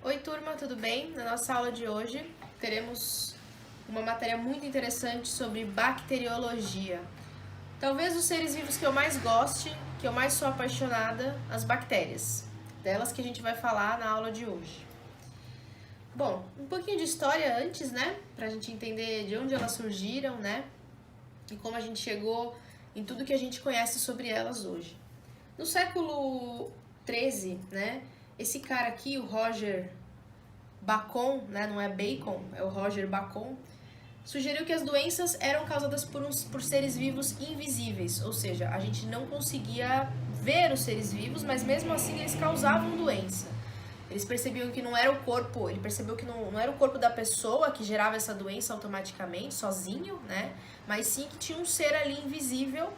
Oi, turma, tudo bem? Na nossa aula de hoje teremos uma matéria muito interessante sobre bacteriologia. Talvez os seres vivos que eu mais goste, que eu mais sou apaixonada, as bactérias. Delas que a gente vai falar na aula de hoje. Bom, um pouquinho de história antes, né? Pra gente entender de onde elas surgiram, né? E como a gente chegou em tudo que a gente conhece sobre elas hoje. No século XIII, né? Esse cara aqui, o Roger Bacon, né, não é Bacon, é o Roger Bacon, sugeriu que as doenças eram causadas por seres vivos invisíveis, ou seja, a gente não conseguia ver os seres vivos, mas mesmo assim eles causavam doença. Eles percebiam que não era o corpo, ele percebeu que não era o corpo da pessoa que gerava essa doença automaticamente, sozinho, né, mas sim que tinha um ser ali invisível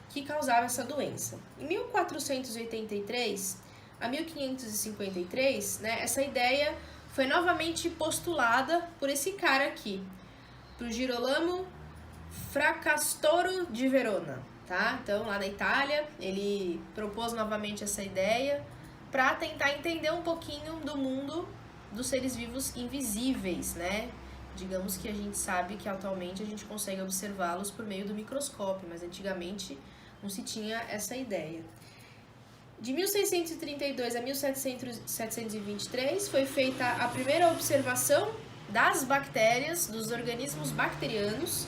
que causava essa doença. Em 1483 a 1553, né, essa ideia foi novamente postulada por esse cara aqui, por Girolamo Fracastoro de Verona, tá? Então, lá na Itália, ele propôs novamente essa ideia para tentar entender um pouquinho do mundo dos seres vivos invisíveis, né? Digamos que a gente sabe que atualmente a gente consegue observá-los por meio do microscópio, mas antigamente não se tinha essa ideia. De 1632 a 1723 foi feita a primeira observação das bactérias, dos organismos bacterianos,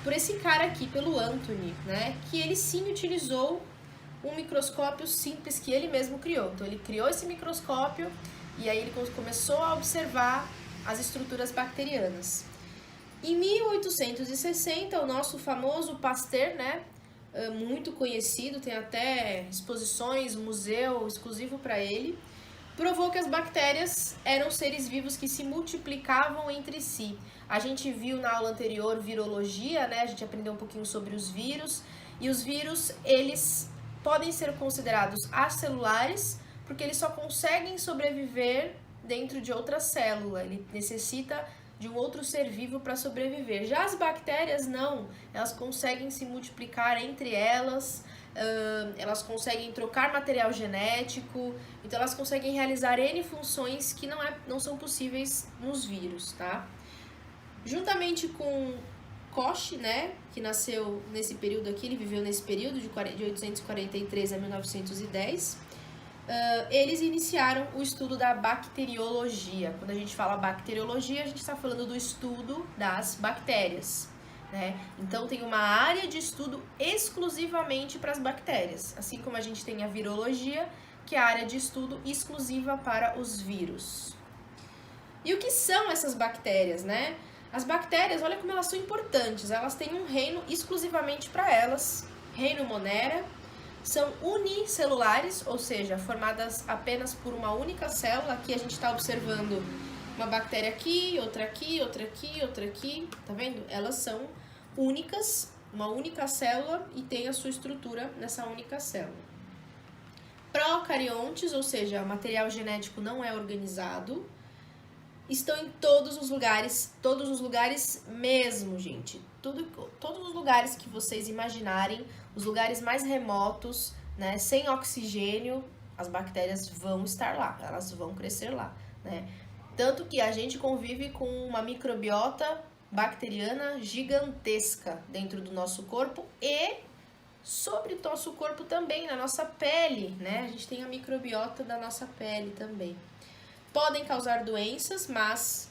por esse cara aqui, pelo Anthony, né? Que ele sim utilizou um microscópio simples que ele mesmo criou. Então ele criou esse microscópio e aí ele começou a observar as estruturas bacterianas. Em 1860, o nosso famoso Pasteur, né? Muito conhecido, tem até exposições, museu exclusivo para ele, provou que as bactérias eram seres vivos que se multiplicavam entre si. A gente viu na aula anterior virologia, né? A gente aprendeu um pouquinho sobre os vírus, e os vírus, eles podem ser considerados acelulares, porque eles só conseguem sobreviver dentro de outra célula, ele necessita de um outro ser vivo para sobreviver. Já as bactérias não, elas conseguem se multiplicar entre elas, elas conseguem trocar material genético, então elas conseguem realizar N funções que não são possíveis nos vírus, tá? Juntamente com Koch, né, que nasceu nesse período aqui, ele viveu nesse período de 843 a 1910, eles iniciaram o estudo da bacteriologia. Quando a gente fala bacteriologia, a gente está falando do estudo das bactérias, né? Então tem uma área de estudo exclusivamente para as bactérias, assim como a gente tem a virologia, que é a área de estudo exclusiva para os vírus. E o que são essas bactérias, né? As bactérias, olha como elas são importantes, elas têm um reino exclusivamente para elas, reino Monera. São unicelulares, ou seja, formadas apenas por uma única célula. Aqui a gente está observando uma bactéria aqui, outra aqui, outra aqui, outra aqui, tá vendo? Elas são únicas, uma única célula e tem a sua estrutura nessa única célula. Procariontes, ou seja, o material genético não é organizado, estão em todos os lugares mesmo, gente. Todos os lugares que vocês imaginarem, os lugares mais remotos, né, sem oxigênio, as bactérias vão estar lá, elas vão crescer lá, né? Tanto que a gente convive com uma microbiota bacteriana gigantesca dentro do nosso corpo e sobre o nosso corpo também, na nossa pele, né? A gente tem a microbiota da nossa pele também. Podem causar doenças, mas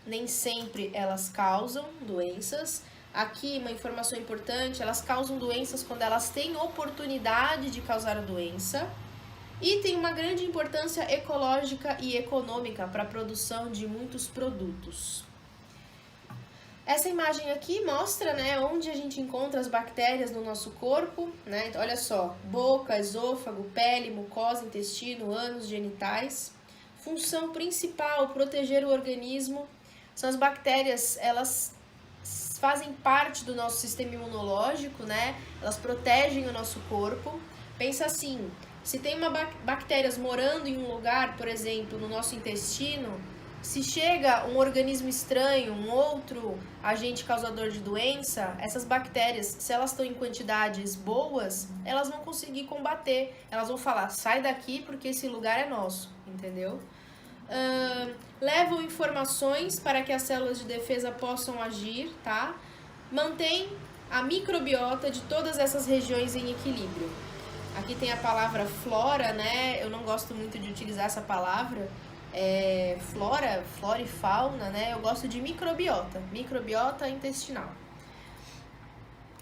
nem sempre elas causam doenças. Aqui uma informação importante, elas causam doenças quando elas têm oportunidade de causar a doença e tem uma grande importância ecológica e econômica para a produção de muitos produtos. Essa imagem aqui mostra, né, onde a gente encontra as bactérias no nosso corpo, né? Então, olha só, boca, esôfago, pele, mucosa, intestino, ânus, genitais. Função principal, proteger o organismo. São as bactérias, elas fazem parte do nosso sistema imunológico, né? Elas protegem o nosso corpo. Pensa assim, se tem bactérias morando em um lugar, por exemplo, no nosso intestino, se chega um organismo estranho, um outro agente causador de doença, essas bactérias, se elas estão em quantidades boas, elas vão conseguir combater. Elas vão falar, sai daqui porque esse lugar é nosso, entendeu? levam informações para que as células de defesa possam agir, tá? Mantém a microbiota de todas essas regiões em equilíbrio. Aqui tem a palavra flora, né? Eu não gosto muito de utilizar essa palavra. Flora e fauna, né? Eu gosto de microbiota intestinal.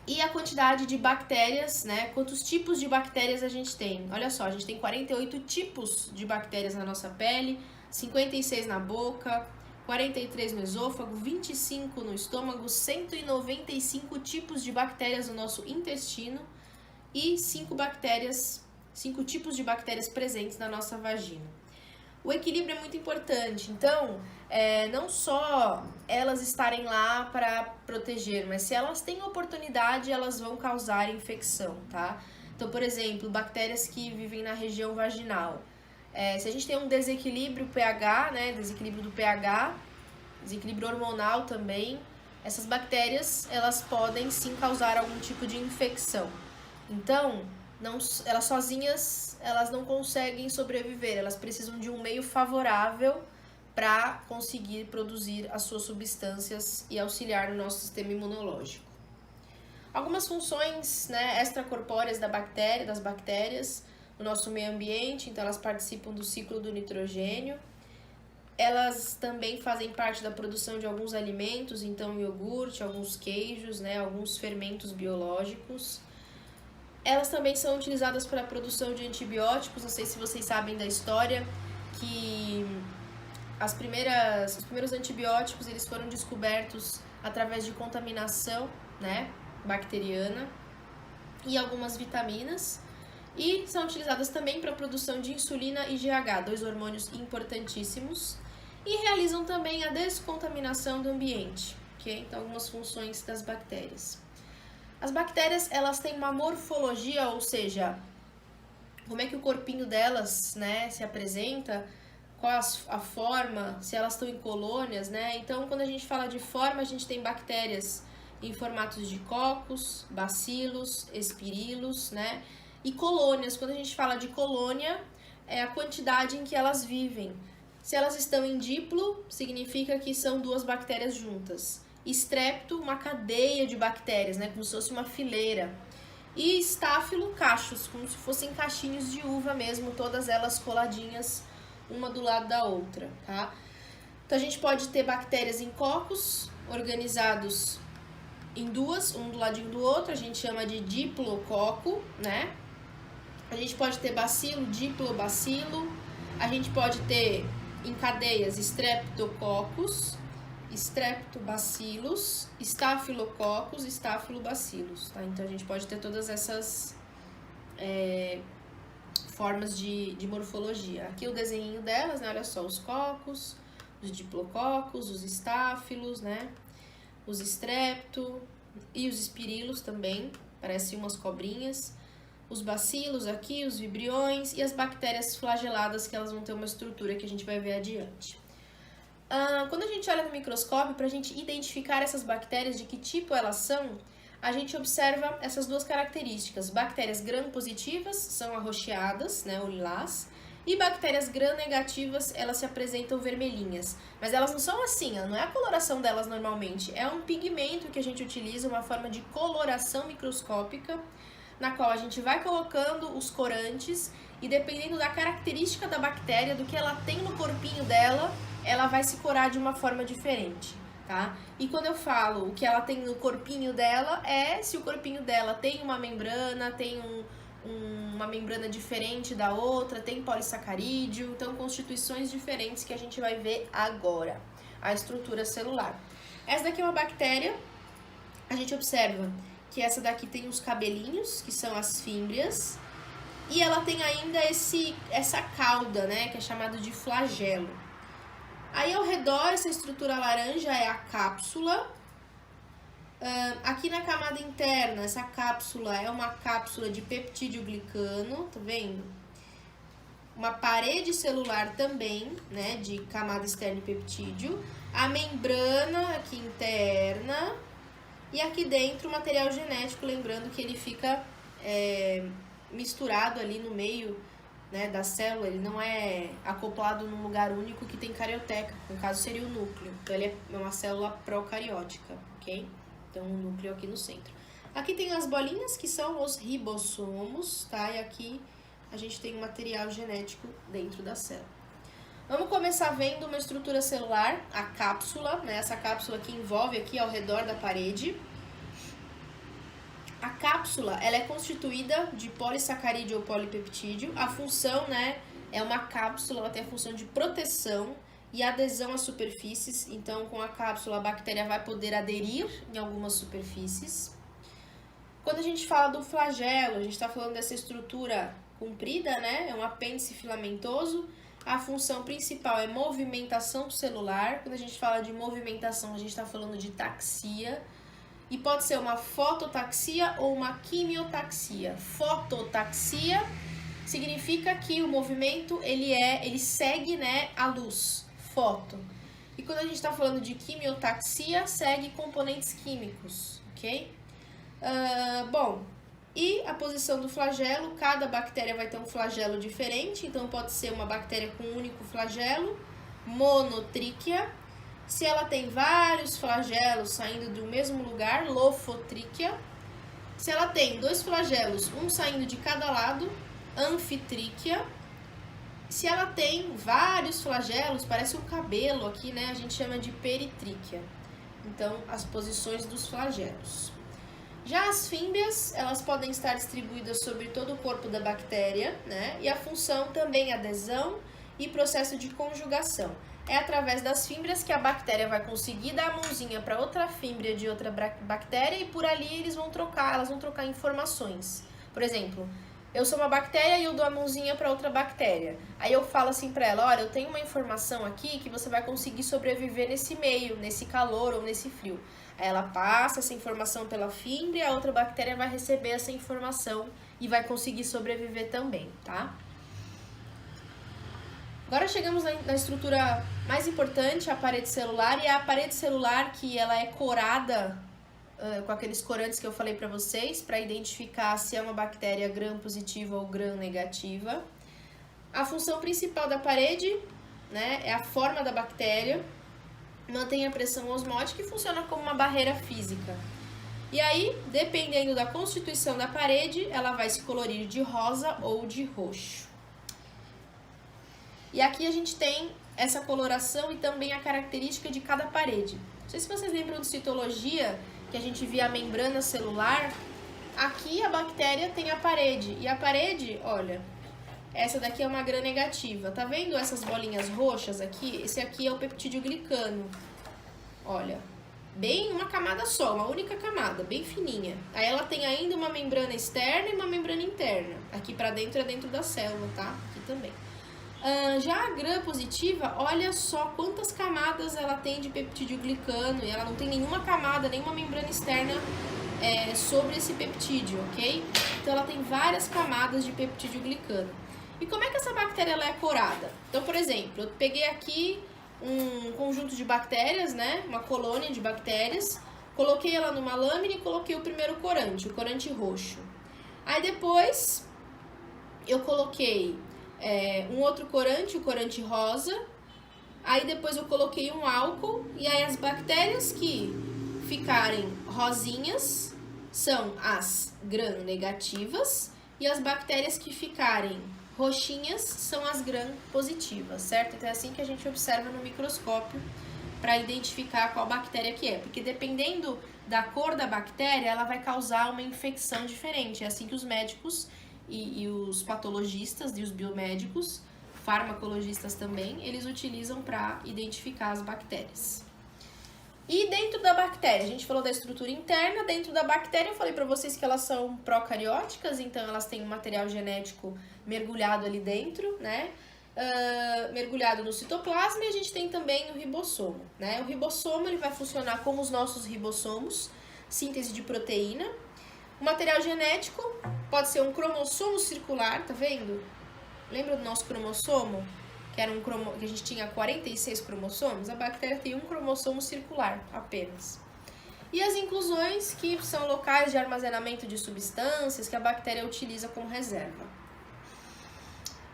E a quantidade de bactérias, né? Quantos tipos de bactérias a gente tem? Olha só, a gente tem 48 tipos de bactérias na nossa pele, 56 na boca, 43 no esôfago, 25 no estômago, 195 tipos de bactérias no nosso intestino e 5 tipos de bactérias presentes na nossa vagina. O equilíbrio é muito importante, então não só elas estarem lá para proteger, mas se elas têm oportunidade, elas vão causar infecção, tá? Então, por exemplo, bactérias que vivem na região vaginal. Se a gente tem um desequilíbrio pH, né, desequilíbrio do pH, desequilíbrio hormonal também, essas bactérias, elas podem sim causar algum tipo de infecção. Então, elas sozinhas, elas não conseguem sobreviver, elas precisam de um meio favorável para conseguir produzir as suas substâncias e auxiliar no nosso sistema imunológico. Algumas funções, né, extracorpóreas das bactérias no nosso meio ambiente, então elas participam do ciclo do nitrogênio. Elas também fazem parte da produção de alguns alimentos, então iogurte, alguns queijos, né, alguns fermentos biológicos. Elas também são utilizadas para a produção de antibióticos. Não sei se vocês sabem da história que os primeiros antibióticos eles foram descobertos através de contaminação, né, bacteriana e algumas vitaminas. E são utilizadas também para a produção de insulina e GH, 2 hormônios importantíssimos. E realizam também a descontaminação do ambiente, ok? Então, algumas funções das bactérias. As bactérias, elas têm uma morfologia, ou seja, como é que o corpinho delas, né, se apresenta, qual a forma, se elas estão em colônias, né? Então, quando a gente fala de forma, a gente tem bactérias em formatos de cocos, bacilos, espirilos, né? E colônias, quando a gente fala de colônia, é a quantidade em que elas vivem. Se elas estão em diplo, significa que são 2 bactérias juntas. Estrepto, uma cadeia de bactérias, né, como se fosse uma fileira. E estáfilo, cachos, como se fossem cachinhos de uva mesmo, todas elas coladinhas, uma do lado da outra, tá? Então a gente pode ter bactérias em cocos, organizados em 2, um do ladinho do outro, a gente chama de diplococo, né? A gente pode ter bacilo, diplobacilo, a gente pode ter em cadeias streptococcus, streptobacillus, staphylococcus, staphylobacilos, tá? Então a gente pode ter todas essas formas de morfologia. Aqui o desenho delas, né? Olha só, os cocos, os diplococos, os estáfilos, né? Os strepto e os espirilos também, parecem umas cobrinhas. Os bacilos aqui, os vibriões e as bactérias flageladas, que elas vão ter uma estrutura que a gente vai ver adiante. Quando a gente olha no microscópio, para a gente identificar essas bactérias, de que tipo elas são, a gente observa essas 2 características. Bactérias gram-positivas são arroxeadas, né, ou lilás, e bactérias gram-negativas, elas se apresentam vermelhinhas. Mas elas não são assim, não é a coloração delas normalmente, é um pigmento que a gente utiliza, uma forma de coloração microscópica, na qual a gente vai colocando os corantes e dependendo da característica da bactéria, do que ela tem no corpinho dela, ela vai se corar de uma forma diferente, tá? E quando eu falo o que ela tem no corpinho dela, se o corpinho dela tem uma membrana, tem uma membrana diferente da outra, tem polissacarídeo, então constituições diferentes que a gente vai ver agora, a estrutura celular. Essa daqui é uma bactéria, a gente observa que essa daqui tem os cabelinhos, que são as fímbrias, e ela tem ainda essa cauda, né, que é chamado de flagelo. Aí ao redor, essa estrutura laranja é a cápsula. Aqui na camada interna, essa cápsula é uma cápsula de peptídeo glicano, tá vendo? Uma parede celular também, né, de camada externa e peptídeo. A membrana aqui interna. E aqui dentro o material genético, lembrando que ele fica misturado ali no meio né, da célula, ele não é acoplado num lugar único que tem carioteca, no caso seria o núcleo. Então ele é uma célula procariótica, ok? Então o núcleo aqui no centro. Aqui tem as bolinhas que são os ribossomos, tá? E aqui a gente tem o material genético dentro da célula. Vamos começar vendo uma estrutura celular, a cápsula, né? Essa cápsula que envolve aqui ao redor da parede. A cápsula, ela é constituída de polissacarídeo ou polipeptídeo. A função, né, é uma cápsula, ela tem a função de proteção e adesão às superfícies. Então, com a cápsula, a bactéria vai poder aderir em algumas superfícies. Quando a gente fala do flagelo, a gente está falando dessa estrutura comprida, né, é um apêndice filamentoso. A função principal é movimentação celular. Quando a gente fala de movimentação, a gente está falando de taxia. E pode ser uma fototaxia ou uma quimiotaxia. Fototaxia significa que o movimento ele segue, né, a luz, foto. E quando a gente está falando de quimiotaxia, segue componentes químicos, ok? Bom, e a posição do flagelo, cada bactéria vai ter um flagelo diferente, então pode ser uma bactéria com um único flagelo, monotríquea. Se ela tem vários flagelos saindo do mesmo lugar, lofotríquea. Se ela tem dois flagelos, um saindo de cada lado, anfitríquea. Se ela tem vários flagelos, parece um cabelo aqui, né? A gente chama de peritríquea. Então, as posições dos flagelos. Já as fímbrias, elas podem estar distribuídas sobre todo o corpo da bactéria, né? E a função também é adesão e processo de conjugação. É através das fímbrias que a bactéria vai conseguir dar a mãozinha para outra fímbria de outra bactéria e por ali elas vão trocar informações. Por exemplo, eu sou uma bactéria e eu dou a mãozinha para outra bactéria. Aí eu falo assim para ela, olha, eu tenho uma informação aqui que você vai conseguir sobreviver nesse meio, nesse calor ou nesse frio. Aí ela passa essa informação pela fímbria, a outra bactéria vai receber essa informação e vai conseguir sobreviver também, tá? Agora chegamos na estrutura mais importante, a parede celular, e é a parede celular que ela é corada com aqueles corantes que eu falei para vocês, para identificar se é uma bactéria gram-positiva ou gram-negativa. A função principal da parede, né, é a forma da bactéria, mantém a pressão osmótica e funciona como uma barreira física. E aí, dependendo da constituição da parede, ela vai se colorir de rosa ou de roxo. E aqui a gente tem essa coloração e também a característica de cada parede. Não sei se vocês lembram de citologia, que a gente via a membrana celular. Aqui a bactéria tem a parede. E a parede, olha, essa daqui é uma gram-negativa. Tá vendo essas bolinhas roxas aqui? Esse aqui é o peptídeo glicano. Olha, bem uma camada só, uma única camada, bem fininha. Aí ela tem ainda uma membrana externa e uma membrana interna. Aqui pra dentro é dentro da célula, tá? Aqui também. Já a gram-positiva, olha só quantas camadas ela tem de peptídeo glicano e ela não tem nenhuma camada, nenhuma membrana externa sobre esse peptídeo, ok? Então ela tem várias camadas de peptídeo glicano. E como é que essa bactéria ela é corada? Então, por exemplo, eu peguei aqui um conjunto de bactérias, né? Uma colônia de bactérias, coloquei ela numa lâmina e coloquei o primeiro corante, o corante roxo. Aí depois eu coloquei um outro corante, o corante rosa. Aí depois eu coloquei um álcool. E aí as bactérias que ficarem rosinhas são as gram-negativas. E as bactérias que ficarem roxinhas são as gram-positivas, certo? Então é assim que a gente observa no microscópio para identificar qual bactéria que é. Porque dependendo da cor da bactéria, ela vai causar uma infecção diferente. É assim que os médicos e os patologistas e os biomédicos, farmacologistas também, eles utilizam para identificar as bactérias. E dentro da bactéria, a gente falou da estrutura interna. Dentro da bactéria eu falei para vocês que elas são procarióticas, então elas têm um material genético mergulhado ali dentro, né? Mergulhado no citoplasma, e a gente tem também no ribossomo, né? O ribossomo ele vai funcionar como os nossos ribossomos, síntese de proteína. O material genético pode ser um cromossomo circular, tá vendo? Lembra do nosso cromossomo? Que era que a gente tinha 46 cromossomos? A bactéria tem um cromossomo circular apenas. E as inclusões, que são locais de armazenamento de substâncias que a bactéria utiliza como reserva.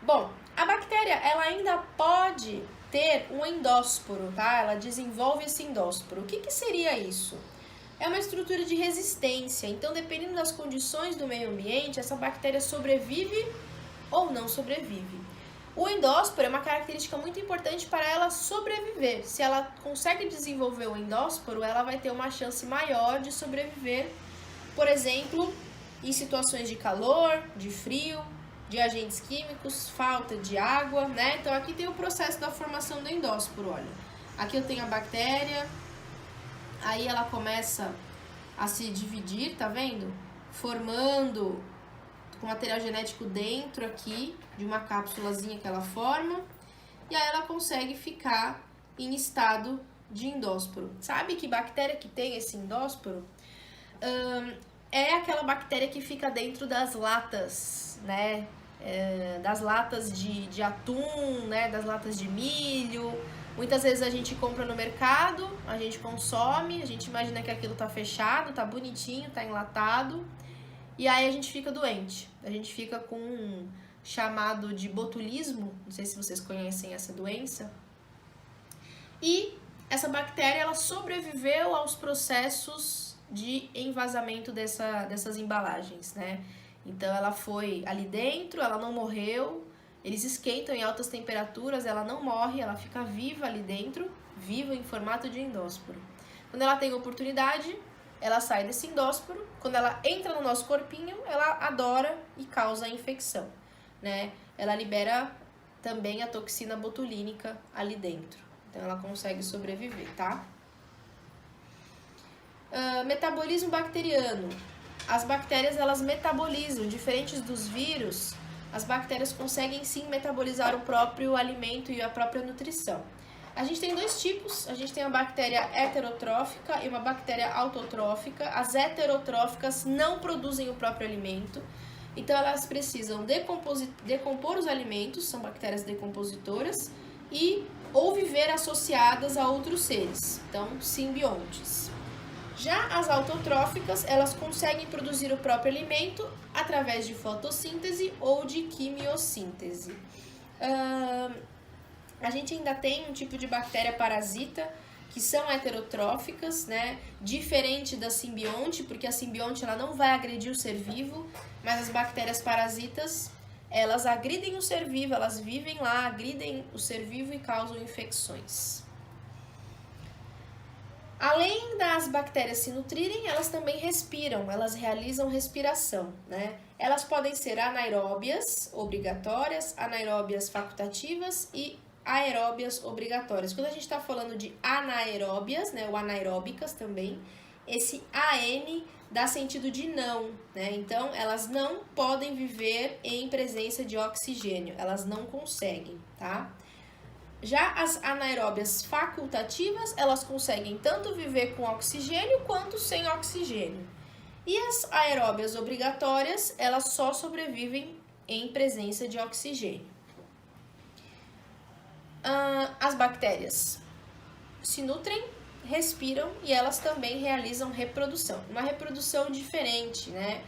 Bom, a bactéria, ela ainda pode ter um endósporo, tá? Ela desenvolve esse endósporo. O que seria isso? É uma estrutura de resistência. Então, dependendo das condições do meio ambiente, essa bactéria sobrevive ou não sobrevive. O endósporo é uma característica muito importante para ela sobreviver. Se ela consegue desenvolver o endósporo, ela vai ter uma chance maior de sobreviver, por exemplo, em situações de calor, de frio, de agentes químicos, falta de água, né? Então aqui tem o processo da formação do endósporo, olha. Aqui eu tenho a bactéria, aí ela começa a se dividir, tá vendo? Formando com material genético dentro aqui de uma cápsulazinha que ela forma, e aí ela consegue ficar em estado de endósporo. Sabe que bactéria que tem esse endósporo? É aquela bactéria que fica dentro das latas, né? Das latas de atum, né? Das latas de milho. Muitas vezes a gente compra no mercado, a gente consome, a gente imagina que aquilo tá fechado, tá bonitinho, tá enlatado. E aí a gente fica doente, a gente fica com um chamado de botulismo, não sei se vocês conhecem essa doença. E essa bactéria, ela sobreviveu aos processos de envasamento dessas embalagens, né? Então ela foi ali dentro, ela não morreu, eles esquentam em altas temperaturas, ela não morre, ela fica viva ali dentro, viva em formato de endósporo. Quando ela tem oportunidade, ela sai desse endósporo, quando ela entra no nosso corpinho, ela adora e causa infecção, né? Ela libera também a toxina botulínica ali dentro, então ela consegue sobreviver, tá? Metabolismo bacteriano. As bactérias, elas metabolizam, diferentes dos vírus, as bactérias conseguem sim metabolizar o próprio alimento e a própria nutrição. A gente tem dois tipos, a gente tem a bactéria heterotrófica e uma bactéria autotrófica. As heterotróficas não produzem o próprio alimento, então elas precisam decompor os alimentos, são bactérias decompositoras, ou viver associadas a outros seres, então simbiontes. Já as autotróficas, elas conseguem produzir o próprio alimento através de fotossíntese ou de quimiossíntese. A gente ainda tem um tipo de bactéria parasita que são heterotróficas, né? Diferente da simbionte, porque a simbionte ela não vai agredir o ser vivo, mas as bactérias parasitas, elas agridem o ser vivo, elas vivem lá, agridem o ser vivo e causam infecções. Além das bactérias se nutrirem, elas também respiram, elas realizam respiração, né? Elas podem ser anaeróbias obrigatórias, anaeróbias facultativas e aeróbias obrigatórias. Quando a gente está falando de anaeróbias, né, ou anaeróbicas também, esse AN dá sentido de não, né? Então, elas não podem viver em presença de oxigênio, elas não conseguem, tá? Já as anaeróbias facultativas, elas conseguem tanto viver com oxigênio quanto sem oxigênio. E as aeróbias obrigatórias, elas só sobrevivem em presença de oxigênio. As bactérias se nutrem, respiram e elas também realizam reprodução. Uma reprodução diferente, né?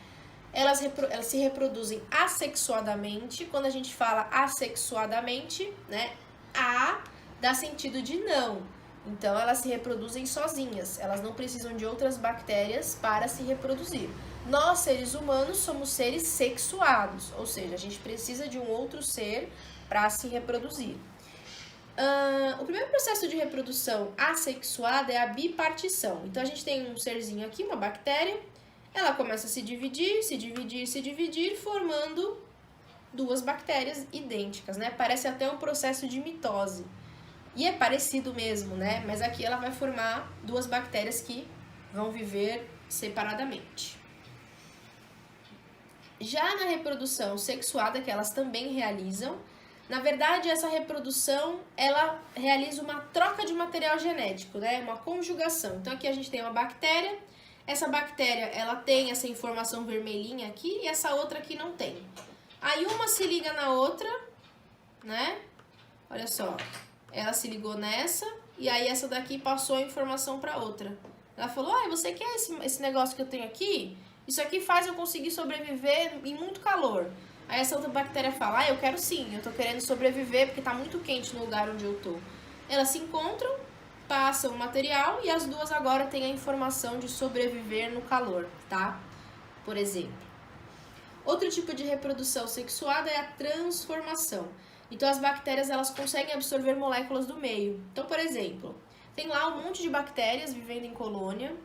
Elas se reproduzem assexuadamente. Quando a gente fala assexuadamente, né? A dá sentido de não. Então, elas se reproduzem sozinhas. Elas não precisam de outras bactérias para se reproduzir. Nós, seres humanos, somos seres sexuados. Ou seja, a gente precisa de um outro ser para se reproduzir. O primeiro processo de reprodução assexuada é a bipartição. Então, a gente tem um serzinho aqui, uma bactéria. Ela começa a se dividir, formando duas bactérias idênticas, né? Parece até um processo de mitose. E é parecido mesmo, né? Mas aqui ela vai formar duas bactérias que vão viver separadamente. Já na reprodução sexuada, que elas também realizam, na verdade, essa reprodução, ela realiza uma troca de material genético, né? Uma conjugação. Então, aqui a gente tem uma bactéria. Essa bactéria, ela tem essa informação vermelhinha aqui e essa outra aqui não tem. Aí uma se liga na outra, né? Olha só, ela se ligou nessa e aí essa daqui passou a informação para outra. Ela falou, você quer esse negócio que eu tenho aqui? Isso aqui faz eu conseguir sobreviver em muito calor. Aí essa outra bactéria fala, ah, eu quero sim, eu tô querendo sobreviver porque tá muito quente no lugar onde eu tô. Elas se encontram, passam o material e as duas agora têm a informação de sobreviver no calor, tá? Por exemplo. Outro tipo de reprodução sexuada é a transformação. Então as bactérias elas conseguem absorver moléculas do meio. Então, por exemplo, tem lá um monte de bactérias vivendo em colônia.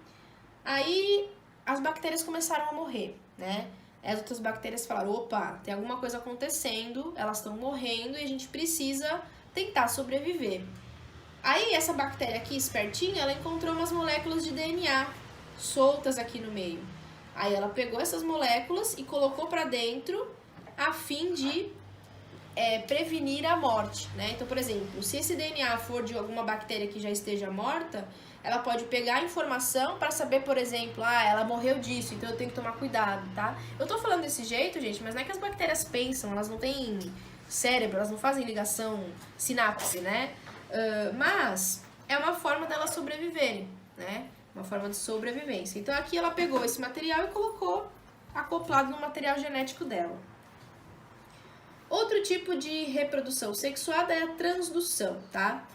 Aí as bactérias começaram a morrer, né? As outras bactérias falaram, opa, tem alguma coisa acontecendo, elas estão morrendo e a gente precisa tentar sobreviver. Aí essa bactéria aqui, espertinha, ela encontrou umas moléculas de DNA soltas aqui no meio. Aí ela pegou essas moléculas e colocou para dentro a fim de prevenir a morte, né? Então, por exemplo, se esse DNA for de alguma bactéria que já esteja morta, ela pode pegar a informação para saber, por exemplo, ela morreu disso, então eu tenho que tomar cuidado, tá? Eu tô falando desse jeito, gente, mas não é que as bactérias pensam, elas não têm cérebro, elas não fazem ligação sinapse, né? Mas é uma forma delas sobreviverem, né? Uma forma de sobrevivência. Então aqui ela pegou esse material e colocou acoplado no material genético dela. Outro tipo de reprodução sexuada é a transdução, tá?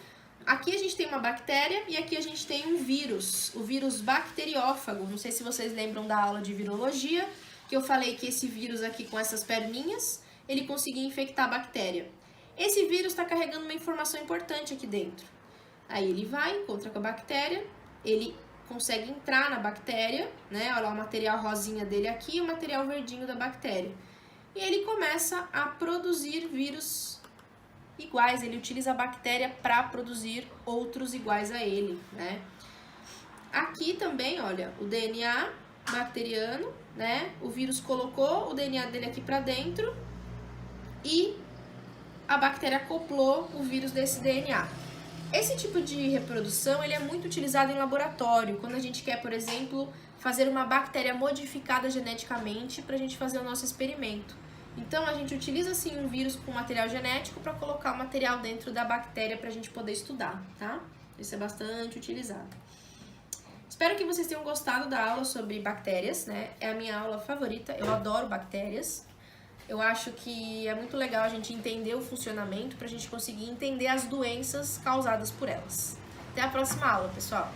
Aqui a gente tem uma bactéria e aqui a gente tem um vírus, o vírus bacteriófago. Não sei se vocês lembram da aula de virologia, que eu falei que esse vírus aqui com essas perninhas, ele conseguia infectar a bactéria. Esse vírus está carregando uma informação importante aqui dentro. Aí ele vai, encontra com a bactéria, ele consegue entrar na bactéria, né? Olha lá o material rosinha dele aqui e o material verdinho da bactéria. E ele começa a produzir vírus iguais, ele utiliza a bactéria para produzir outros iguais a ele, né? Aqui também, olha, o DNA bacteriano, né? O vírus colocou o DNA dele aqui para dentro e a bactéria acoplou o vírus desse DNA. Esse tipo de reprodução ele é muito utilizado em laboratório, quando a gente quer, por exemplo, fazer uma bactéria modificada geneticamente para a gente fazer o nosso experimento. Então, a gente utiliza, sim, um vírus com material genético para colocar o material dentro da bactéria para a gente poder estudar, tá? Isso é bastante utilizado. Espero que vocês tenham gostado da aula sobre bactérias, né? É a minha aula favorita, eu adoro bactérias. Eu acho que é muito legal a gente entender o funcionamento para a gente conseguir entender as doenças causadas por elas. Até a próxima aula, pessoal!